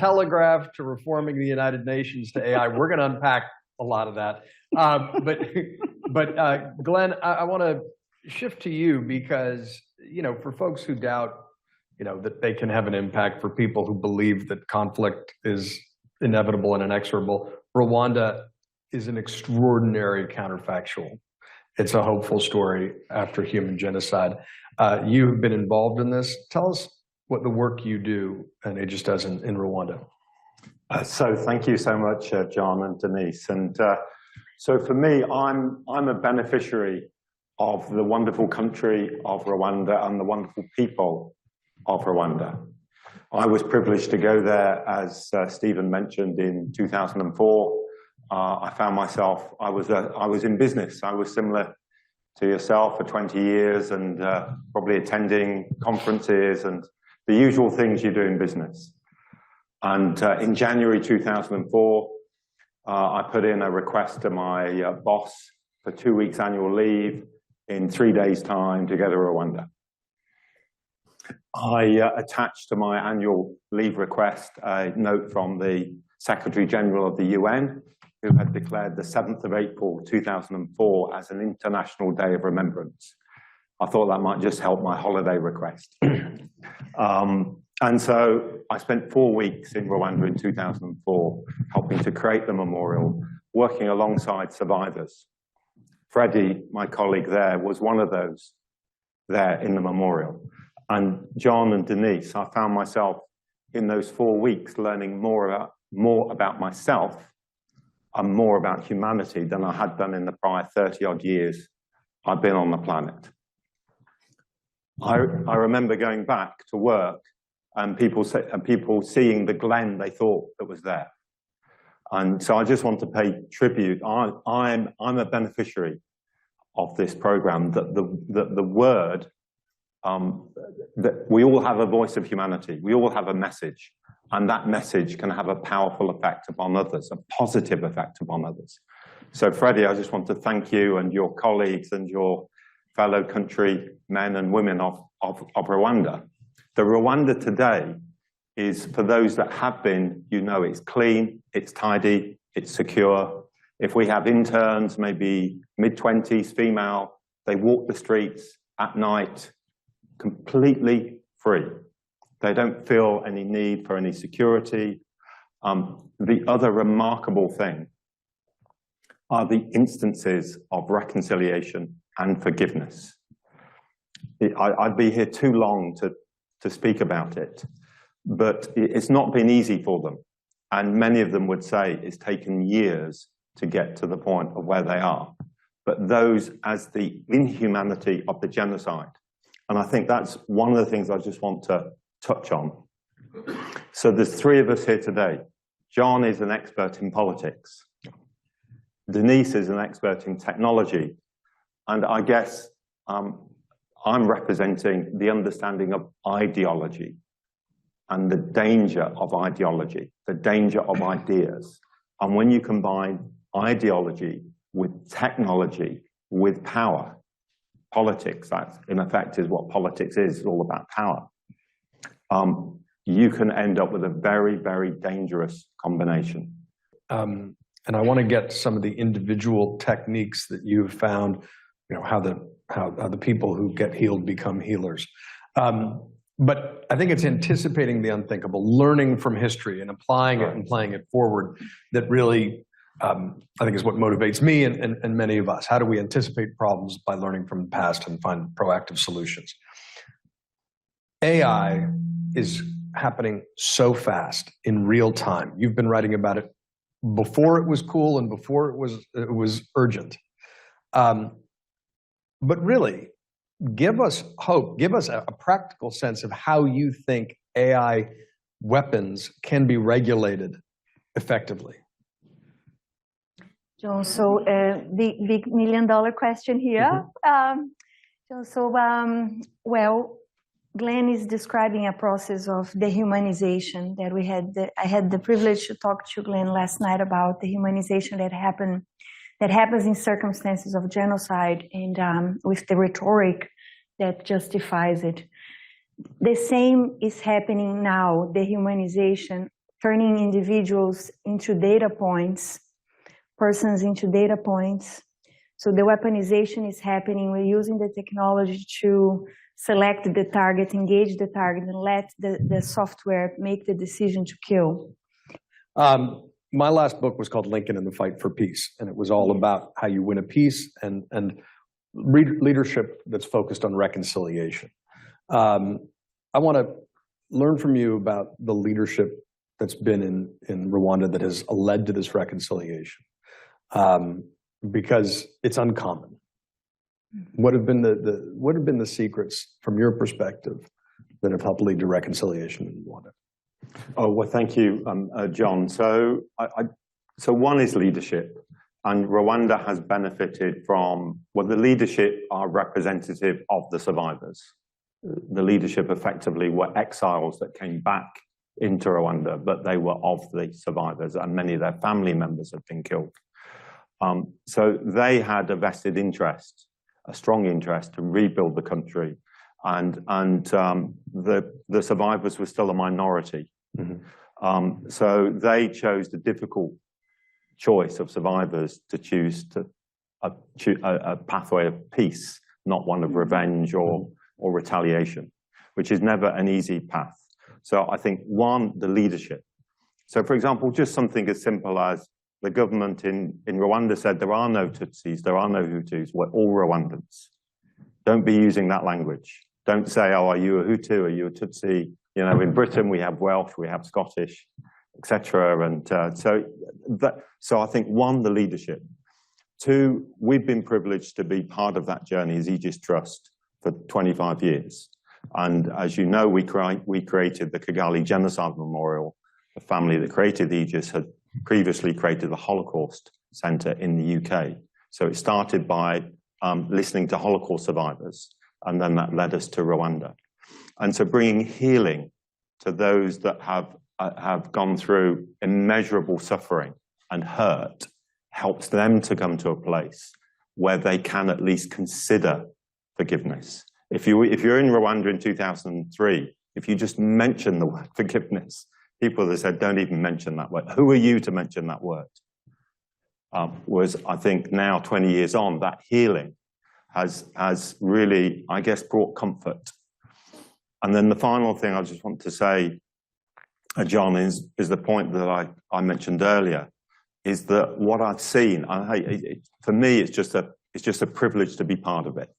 telegraph to reforming the United Nations to AI. We're going to unpack a lot of that. But Glenn, I want to shift to you because, for folks who doubt, that they can have an impact, for people who believe that conflict is inevitable and inexorable, Rwanda is an extraordinary counterfactual. It's a hopeful story after human genocide. You have been involved in this. Tell us what the work you do and Aegis does in Rwanda. So thank you so much, John and Denise. And so for me, I'm a beneficiary of the wonderful country of Rwanda and the wonderful people of Rwanda. I was privileged to go there, as Stephen mentioned, in 2004. I found myself, I was in business. I was similar to yourself for 20 years and probably attending conferences and the usual things you do in business. And in January 2004, I put in a request to my boss for 2 weeks annual leave in 3 days' time to go to Rwanda. I attached to my annual leave request a note from the Secretary General of the UN, who had declared the 7th of April 2004 as an International Day of Remembrance. I thought that might just help my holiday request. And so I spent 4 weeks in Rwanda in 2004, helping to create the memorial, working alongside survivors. Freddie, my colleague there, was one of those there in the memorial. And John and Denise, I found myself in those 4 weeks learning more about myself and more about humanity than I had done in the prior 30-odd years I've been on the planet. I remember going back to work and people seeing the Glen they thought that was there. And so I just want to pay tribute. I'm a beneficiary of this program, that the word, that we all have a voice of humanity. We all have a message, and that message can have a powerful effect upon others, a positive effect upon others. So Freddie, I just want to thank you and your colleagues and your fellow countrymen and women of Rwanda. The Rwanda today is, for those that have been, it's clean, it's tidy, it's secure. If we have interns, maybe mid-20s, female, they walk the streets at night completely free. They don't feel any need for any security. The other remarkable thing are the instances of reconciliation and forgiveness. I'd be here too long to speak about it, but it's not been easy for them. And many of them would say it's taken years to get to the point of where they are. But those as the inhumanity of the genocide. And I think that's one of the things I just want to touch on. So there's 3 of us here today. John is an expert in politics. Denise is an expert in technology. And I guess I'm representing the understanding of ideology and the danger of ideology, the danger of ideas. And when you combine ideology with technology, with power, politics, that in effect is what politics is, it's all about power. You can end up with a very, very dangerous combination. And I want to get some of the individual techniques that you've found, how the people who get healed become healers. But I think it's anticipating the unthinkable, learning from history and applying it and playing it forward that really, I think, is what motivates me and many of us. How do we anticipate problems by learning from the past and find proactive solutions? AI is happening so fast in real time. You've been writing about it before it was cool and before it was urgent. But really, give us hope, give us a practical sense of how you think AI weapons can be regulated effectively. John, so big million-dollar question here. Well, Glen is describing a process of dehumanization that we had. I had the privilege to talk to Glen last night about the humanization that happens in circumstances of genocide and with the rhetoric that justifies it. The same is happening now, dehumanization turning individuals into data points, persons into data points. So the weaponization is happening. We're using the technology to select the target, engage the target, and let the software make the decision to kill. My last book was called Lincoln and the Fight for Peace, and it was all about how you win a peace and leadership that's focused on reconciliation. I want to learn from you about the leadership that's been in Rwanda that has led to this reconciliation, because it's uncommon. What have been the secrets from your perspective that have helped lead to reconciliation in Rwanda? Oh, well, thank you, John. So one is leadership, and Rwanda has benefited from, well, the leadership are representative of the survivors. The leadership effectively were exiles that came back into Rwanda, but they were of the survivors, and many of their family members had been killed. So they had a vested interest, a strong interest to rebuild the country, and the survivors were still a minority. Mm-hmm. So they chose the difficult choice of survivors to choose a pathway of peace, not one of revenge or retaliation, which is never an easy path. So I think, one, the leadership. So for example, just something as simple as the government in Rwanda said there are no Tutsis, there are no Hutus, we're all Rwandans. Don't be using that language. Don't say, oh, are you a Hutu, are you a Tutsi? You know, in Britain we have Welsh, we have Scottish, etc. And so I think, one, the leadership. Two, we've been privileged to be part of that journey as Aegis Trust for 25 years. And as you know, we created the Kigali Genocide Memorial. The family that created Aegis had previously created the Holocaust Center in the UK. So it started by listening to Holocaust survivors, and then that led us to Rwanda. And so bringing healing to those that have gone through immeasurable suffering and hurt helps them to come to a place where they can at least consider forgiveness. If you're in Rwanda in 2003, if you just mention the word forgiveness, people that said, don't even mention that word. Who are you to mention that word? Whereas I think now, 20 years on, that healing has really, I guess, brought comfort. And then the final thing I just want to say, John, is the point that I mentioned earlier, is that what I've seen, for me, it's just a privilege to be part of it,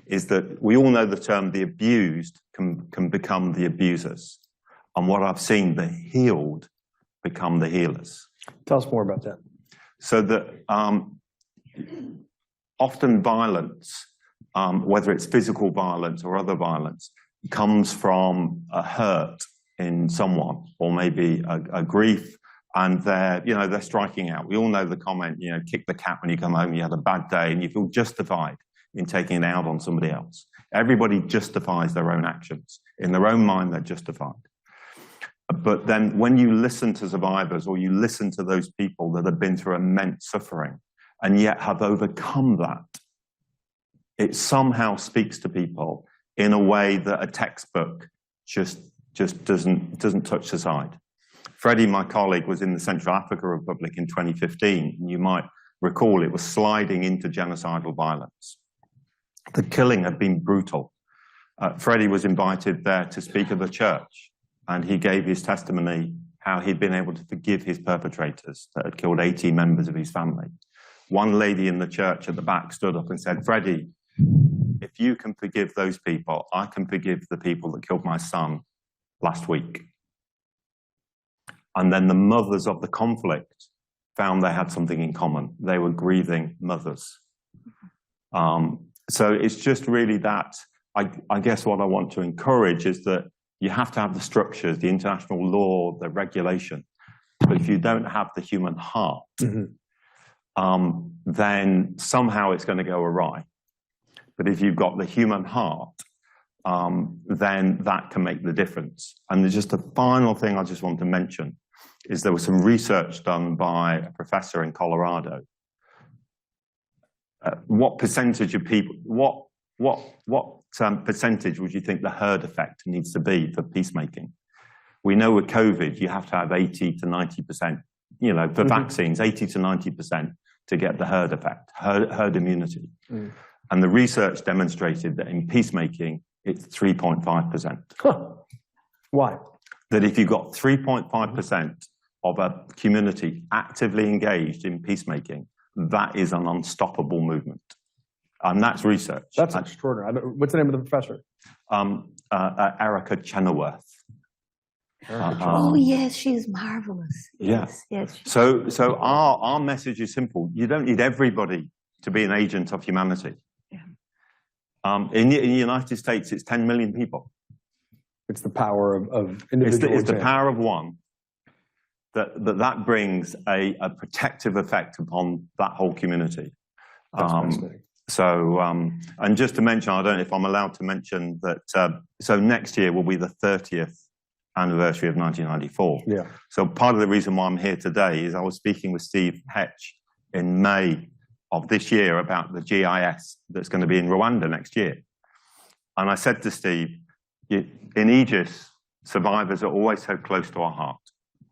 is that we all know the term the abused can become the abusers. And what I've seen, the healed become the healers. Tell us more about that. So that often violence, whether it's physical violence or other violence, comes from a hurt in someone, or maybe a grief, and they're striking out. We all know the comment, kick the cat when you come home, you had a bad day, and you feel justified in taking it out on somebody else. Everybody justifies their own actions. In their own mind, they're justified. But then when you listen to survivors, or you listen to those people that have been through immense suffering and yet have overcome that, it somehow speaks to people in a way that a textbook just doesn't touch the side. Freddie, my colleague, was in the Central African Republic in 2015. And you might recall it was sliding into genocidal violence. The killing had been brutal. Freddie was invited there to speak at the church, and he gave his testimony how he'd been able to forgive his perpetrators that had killed 80 members of his family. One lady in the church at the back stood up and said, Freddie, if you can forgive those people, I can forgive the people that killed my son last week. And then the mothers of the conflict found they had something in common. They were grieving mothers. So it's just really that, I guess what I want to encourage is that you have to have the structures, the international law, the regulation. But if you don't have the human heart, then somehow it's going to go awry. But if you've got the human heart, then that can make the difference. And there's just a final thing I just want to mention is there was some research done by a professor in Colorado. What percentage of people, what percentage would you think the herd effect needs to be for peacemaking? We know with COVID, you have to have 80 to 90%, you know, for vaccines, 80 to 90% to get the herd effect, herd immunity. And the research demonstrated that in peacemaking, it's 3.5%. Huh. Why? That if you've got 3.5% of a community actively engaged in peacemaking, that is an unstoppable movement. And that's research. That's extraordinary. What's the name of the professor? Erica Chenoweth. Oh, yes, she's marvelous. Yes, yes. So our message is simple. You don't need everybody to be an agent of humanity. Yeah. In the United States, it's 10 million people. It's the power of individual. It's the power of one that brings a protective effect upon that whole community. That's fascinating. And just to mention, I don't know if I'm allowed to mention that, so next year will be the 30th anniversary of 1994. Yeah. So part of the reason why I'm here today is I was speaking with Steve Hetch in May of this year about the GIS that's going to be in Rwanda next year. And I said to Steve, in Aegis, survivors are always so close to our heart.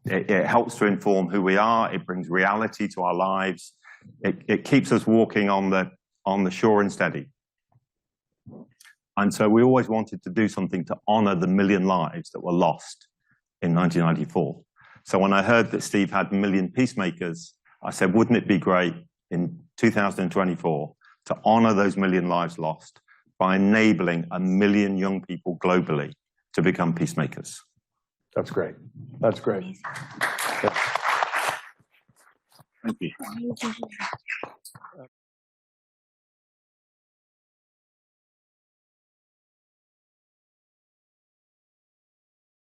It helps to inform who we are. It brings reality to our lives. It keeps us walking on the shore and steady. And so we always wanted to do something to honor the 1 million lives that were lost in 1994. So when I heard that Steve had 1 million peacemakers, I said, wouldn't it be great in 2024 to honor those 1 million lives lost by enabling 1 million young people globally to become peacemakers? That's great. That's great. Thank you.